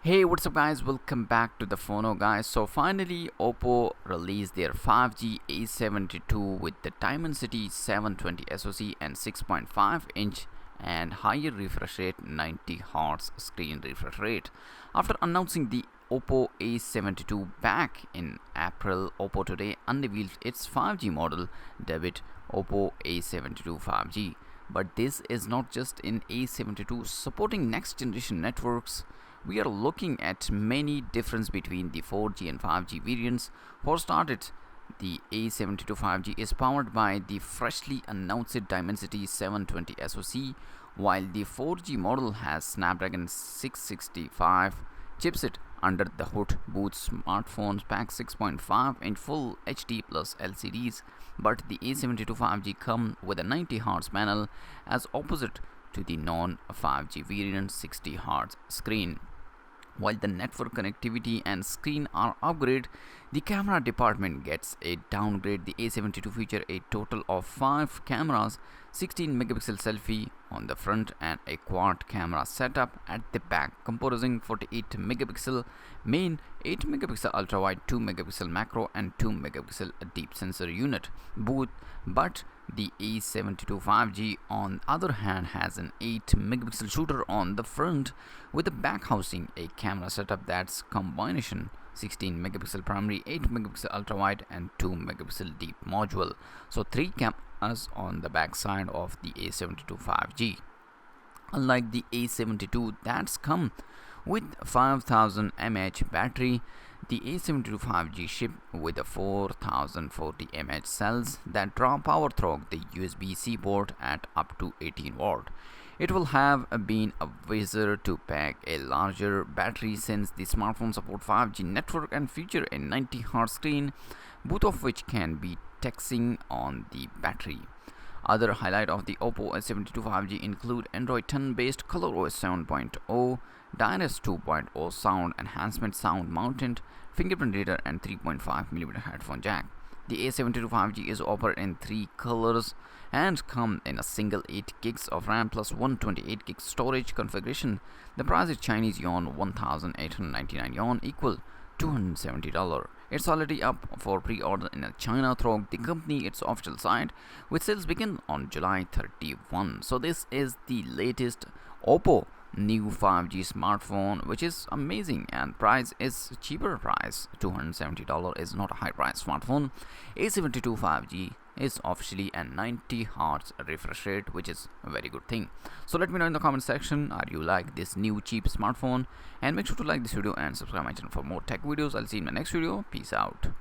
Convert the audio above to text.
Hey, what's up guys, welcome back to the TheFonoGuy. So finally Oppo released their 5G A72 with the Dimensity 720 SoC and 6.5-inch and higher refresh rate 90Hz screen refresh rate. After announcing the Oppo A72 back in April, Oppo today unveiled its 5G model, dubbed Oppo A72 5G. But this is not just in A72 supporting next generation networks. We are looking at many differences between the 4G and 5G variants. For starters, the A72 5G is powered by the freshly announced Dimensity 720 SoC, while the 4G model has Snapdragon 665 chipset. Under the hood, both smartphones pack 6.5-inch Full HD plus LCDs, but the A72 5G comes with a 90Hz panel as opposite to the non-5G variant 60Hz screen. While the network connectivity and screen are upgraded, the camera department gets a downgrade. The A72 features a total of 5 cameras, 16 megapixel selfie on the front and a quad camera setup at the back, comprising 48 megapixel main, 8 megapixel ultra wide, 2 megapixel macro and 2 megapixel deep sensor unit. But the A72 5G on the other hand has an 8 megapixel shooter on the front with the back housing a camera setup that's combination 16 megapixel primary, 8 megapixel ultra wide and 2 megapixel deep module. So 3 cameras on the back side of the A72 5G. Unlike the A72 that's come with 5000 mAh battery, the A72 5G shipped with a 4040 mAh cells that draw power through the USB-C port at up to 18 watt. It will have been a wiser to pack a larger battery since the smartphone support 5G network and feature a 90Hz screen, both of which can be taxing on the battery. Other highlight of the Oppo A72 5G include Android 10 based ColorOS 7.0, Dynas 2.0 sound enhancement, sound mounted fingerprint reader and 3.5mm headphone jack. The A72 5G is offered in 3 colors and come in a single 8 gigs of RAM plus 128 gigs storage configuration. The price is Chinese yuan 1899 yuan, equal $270. It's already up for pre-order in China through the company its official site, with sales begin on July 31. So this is the latest Oppo new 5G smartphone, which is amazing, and price is cheaper. Price $270 is not a high price smartphone. A72 5G is officially a 90Hz refresh rate, which is a very good thing. So let me know in the comment section, are you like this new cheap smartphone? And make sure to like this video and subscribe my channel for more tech videos. I'll see you in my next video. Peace out.